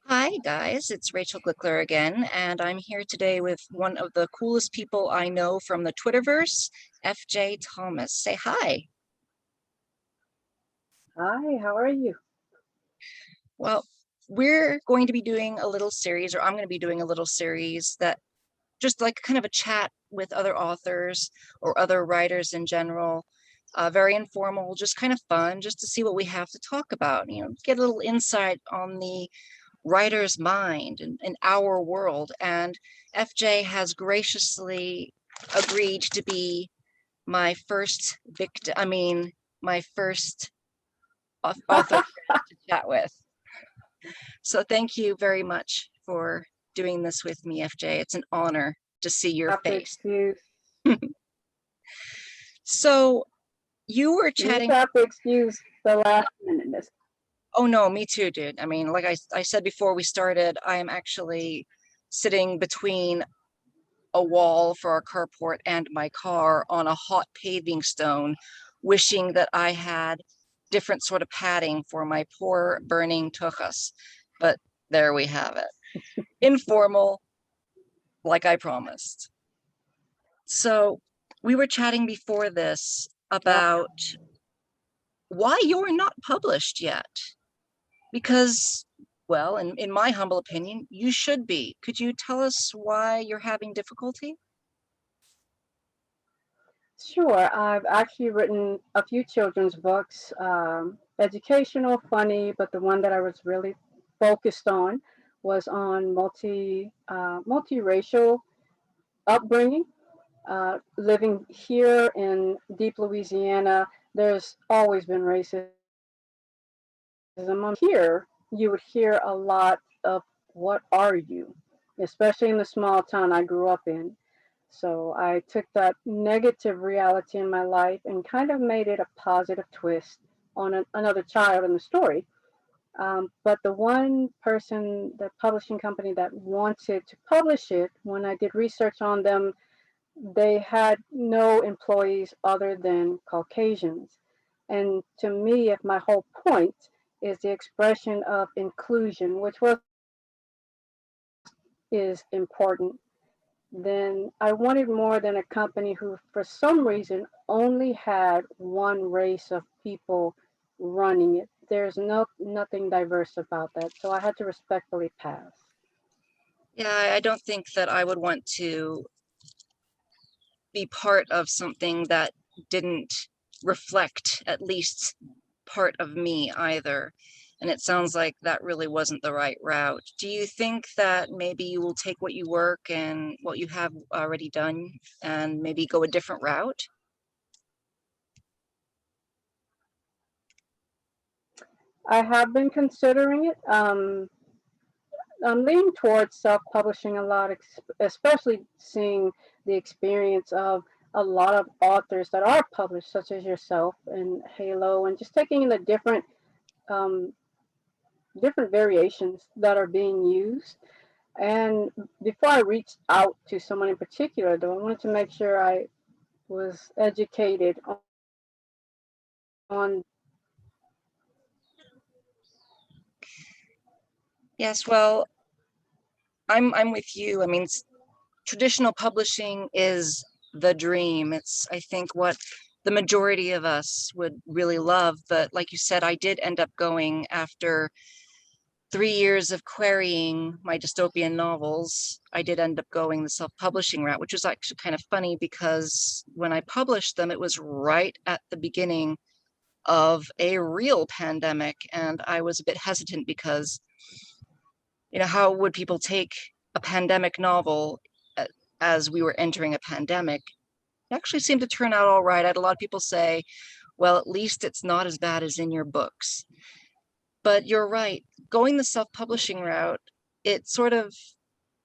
Hi guys, it's Rachel Glickler again, and I'm here today with one of the coolest people I know from the Twitterverse, FJ Thomas. Say hi. Hi, how are you? Well, we're going to be doing a little series, or I'm going to be doing a little series that just like kind of a chat with other authors or other writers in general. Very informal, just kind of fun, just to see what we have to talk about, get a little insight on the writer's mind in our world. And FJ has graciously agreed to be my first victim, my first author to chat with. So thank you very much for doing this with me, FJ. It's an honor to see your Have to face. excuse So you were you used chatting. to have to excuse the last minuteness. Oh no, me too, dude. I mean, like I said before we started, I am actually sitting between a wall for our carport and my car on a hot paving stone, wishing that I had different sort of padding for my poor burning tuchus. But there we have it. Informal, like I promised. So we were chatting before this Yeah. about why you're not published yet. Because, well, in my humble opinion, you should be. Could you tell us why you're having difficulty? Sure, I've actually written a few children's books, educational, funny, but the one that I was really focused on was on multiracial upbringing. Living here in deep Louisiana, there's always been racism. Here, you would hear a lot of "What are you?" especially in the small town I grew up in. So I took that negative reality in my life and kind of made it a positive twist on another child in the story. But the one person, the publishing company that wanted to publish it, when I did research on them, they had no employees other than Caucasians. And to me, if my whole point is the expression of inclusion, which was is important, then I wanted more than a company who, for some reason, only had one race of people running it. There's nothing diverse about that, so I had to respectfully pass. Yeah, I don't think that I would want to be part of something that didn't reflect at least part of me either. And it sounds like that really wasn't the right route. Do you think that maybe you will take what you work and what you have already done and maybe go a different route? I have been considering it. I'm leaning towards self-publishing a lot, especially seeing the experience of a lot of authors that are published, such as yourself and Halo, and just taking in the um, different variations that are being used. And before I reached out to someone in particular, though, I wanted to make sure I was educated on. Yes, well, I'm with you. I mean, traditional publishing is the dream. It's, I think, what the majority of us would really love. But like you said, I did end up going after 3 years of querying my dystopian novels. I did end up going the self-publishing route, which was actually kind of funny because when I published them, it was right at the beginning of a real pandemic. And I was a bit hesitant because, how would people take a pandemic novel as we were entering a pandemic? It actually seemed to turn out all right. I had a lot of people say, well, at least it's not as bad as in your books. But you're right. Going the self-publishing route, it sort of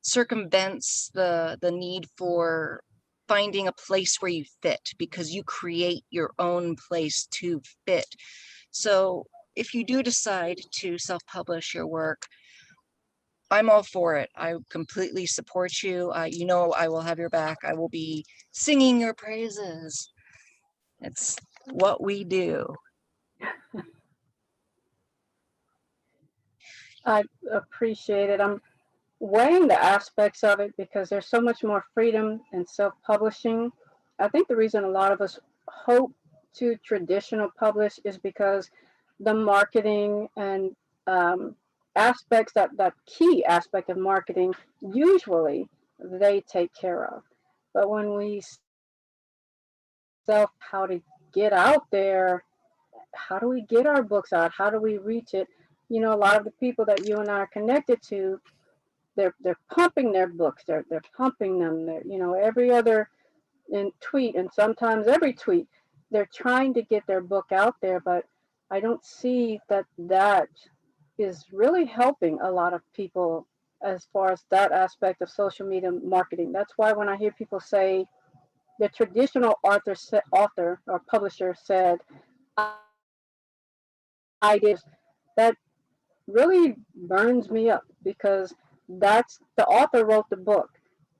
circumvents the need for finding a place where you fit because you create your own place to fit. So if you do decide to self-publish your work, I'm all for it. I completely support you. I will have your back. I will be singing your praises. It's what we do. I appreciate it. I'm weighing the aspects of it because there's so much more freedom in self-publishing. I think the reason a lot of us hope to traditional publish is because the marketing and um, aspects, that key aspect of marketing, usually they take care of. But when we self how to get out there, how do we get our books out? How do we reach it? You know, a lot of the people that you and I are connected to, they're pumping their books. They're pumping them. They're, you know, every other in tweet and sometimes every tweet, they're trying to get their book out there. But I don't see that that is really helping a lot of people as far as that aspect of social media marketing. That's why when I hear people say the traditional author or publisher said, I did that, really burns me up because that's the author wrote the book.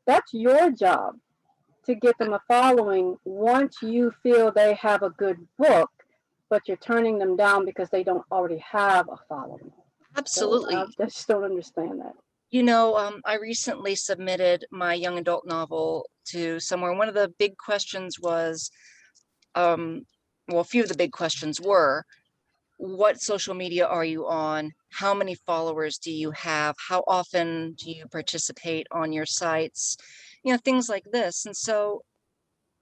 That's your job to get them a following once you feel they have a good book, but you're turning them down because they don't already have a following. So I Absolutely. just don't understand that. I recently submitted my young adult novel to somewhere. One of the big questions was, um, well, a few of the big questions were, what social media are you on? How many followers do you have? How often do you participate on your sites? Things like this. And so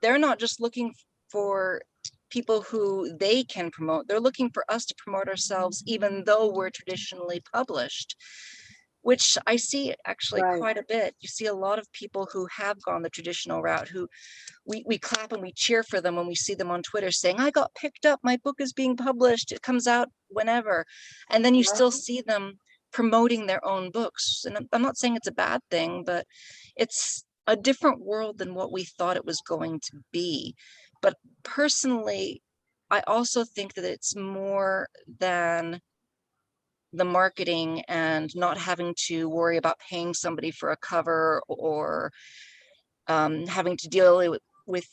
they're not just looking for people who they can promote. They're looking for us to promote ourselves, even though we're traditionally published, which I see actually Right. quite a bit. You see a lot of people who have gone the traditional route, who we clap and we cheer for them when we see them on Twitter saying, I got picked up, my book is being published, it comes out whenever. And then you Right. still see them promoting their own books. And I'm not saying it's a bad thing, but it's a different world than what we thought it was going to be. But personally, I also think that it's more than the marketing and not having to worry about paying somebody for a cover, or having to deal with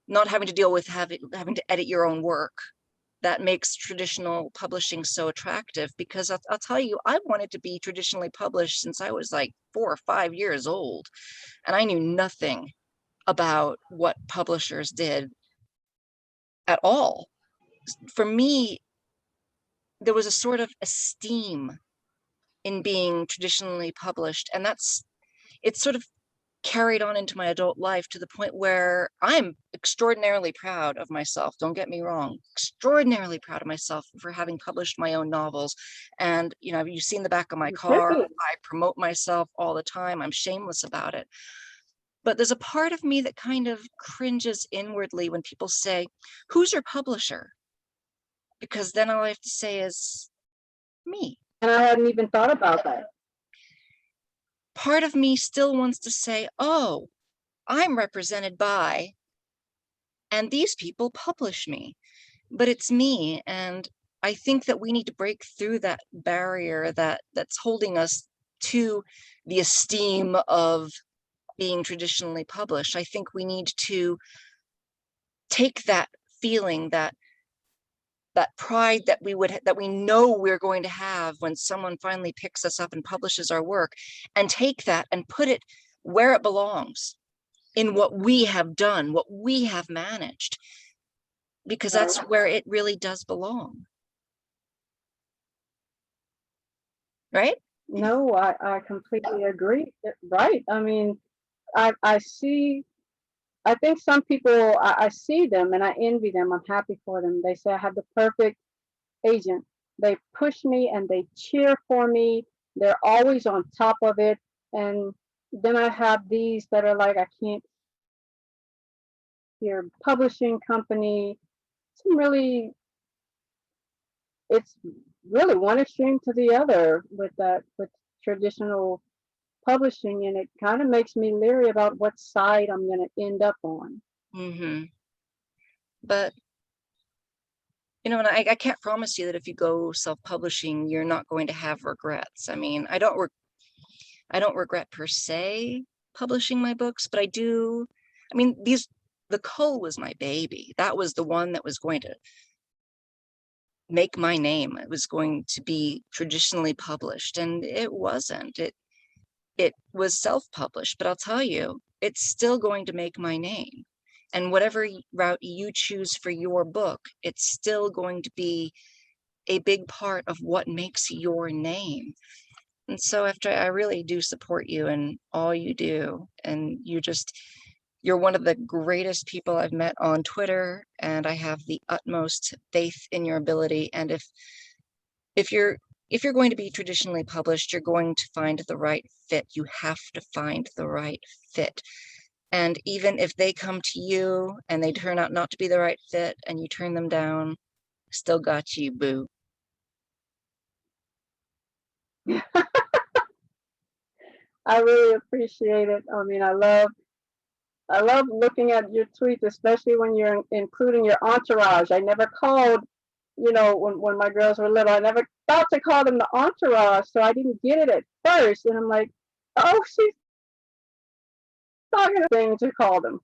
not having to deal with having to edit your own work. That makes traditional publishing so attractive, because I'll tell you, I wanted to be traditionally published since I was like 4 or 5 years old, and I knew nothing about what publishers did at all. For me, there was a sort of esteem in being traditionally published, and it's sort of carried on into my adult life, to the point where I'm extraordinarily proud of myself. Don't get me wrong, extraordinarily proud of myself for having published my own novels. And, you've seen the back of my You should car. be. I promote myself all the time. I'm shameless about it. But there's a part of me that kind of cringes inwardly when people say, who's your publisher? Because then all I have to say is me. And I hadn't even thought about that. Part of me still wants to say, oh, I'm represented by, and these people publish me, but it's me. And I think that we need to break through that barrier that's holding us to the esteem of being traditionally published. I think we need to take that feeling, that pride that we know we're going to have when someone finally picks us up and publishes our work, and take that and put it where it belongs, in what we have done, what we have managed, because Right. that's where it really does belong, right? No, I completely agree. Right. I mean, I see, I think some people, I see them and I envy them. I'm happy for them. They say I have the perfect agent. They push me and they cheer for me. They're always on top of it. And then I have these that are like, I can't hear publishing company. It's really, it's really one extreme to the other with that, with traditional publishing. And it kind of makes me leery about what side I'm going to end up on. Hmm. But and I can't promise you that if you go self-publishing, you're not going to have regrets. I mean, I don't regret per se publishing my books, but I do. I mean, the Cull was my baby. That was the one that was going to make my name. It was going to be traditionally published, and it wasn't. It was self-published, but I'll tell you, it's still going to make my name. And whatever route you choose for your book, it's still going to be a big part of what makes your name. And so after I really do support you in all you do, and you're one of the greatest people I've met on Twitter, and I have the utmost faith in your ability. And if you're if you're going to be traditionally published, you're going to find the right fit. You have to find the right fit. And even if they come to you and they turn out not to be the right fit and you turn them down, still got you, boo. I really appreciate it. I mean, I love looking at your tweets, especially when you're including your entourage. I never called, when my girls were little, I never thought to call them the entourage, so I didn't get it at first. And I'm like, oh, she's talking a thing to call them.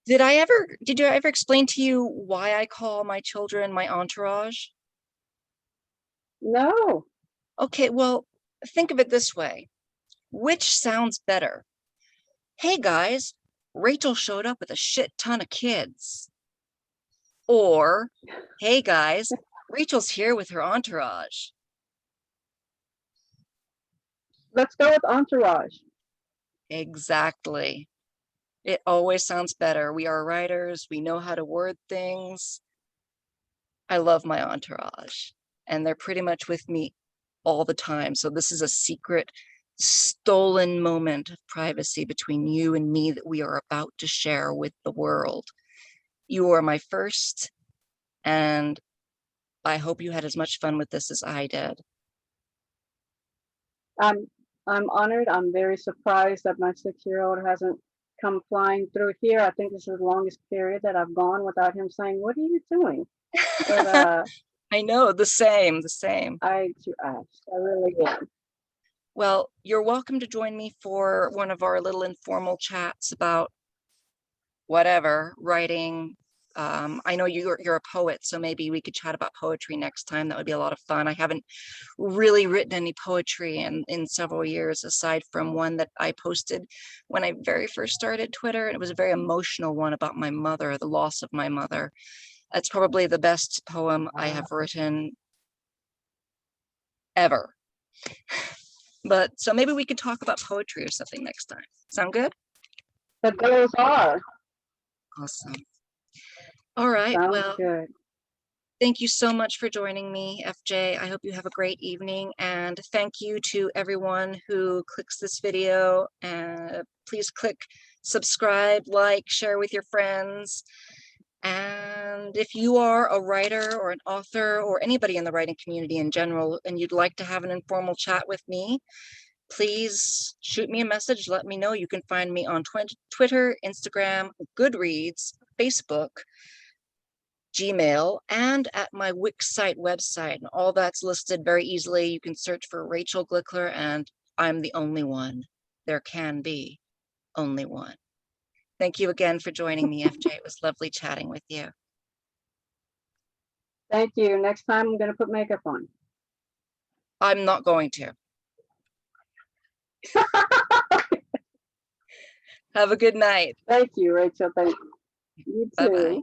Did you ever explain to you why I call my children my entourage? No. Okay, well, think of it this way. Which sounds better? Hey guys, Rachel showed up with a shit ton of kids. Or, hey guys, Rachel's here with her entourage. Let's go with entourage. Exactly. It always sounds better. We are writers. We know how to word things. I love my entourage, and they're pretty much with me all the time. So this is a secret, stolen moment of privacy between you and me that we are about to share with the world. You are my first, and I hope you had as much fun with this as I did. I'm I'm honored. I'm very surprised that my 6-year-old hasn't come flying through here. I think this is the longest period that I've gone without him saying, "What are you doing?" But I know, the same, the same. I really am. Well, you're welcome to join me for one of our little informal chats about whatever, writing. I know you're a poet, so maybe we could chat about poetry next time. That would be a lot of fun. I haven't really written any poetry in several years, aside from one that I posted when I very first started Twitter. It was a very emotional one about my mother, the loss of my mother. That's probably the best poem I have written ever. But so maybe we could talk about poetry or something next time. Sound good? The girls are. Awesome. All right. Sounds Well, good. thank you so much for joining me, FJ. I hope you have a great evening, and thank you to everyone who clicks this video. And please click subscribe, like, share with your friends. And if you are a writer or an author or anybody in the writing community in general, and you'd like to have an informal chat with me, please shoot me a message. Let me know. You can find me on Twitter, Instagram, Goodreads, Facebook, Gmail, and at my Wix site website. And all that's listed very easily. You can search for Rachel Glickler, and I'm the only one. There can be only one. Thank you again for joining me, FJ. It was lovely chatting with you. Thank you. Next time I'm going to put makeup on. I'm not going to. Have a good night. Thank you, Rachel. Thank you. You too. Bye-bye.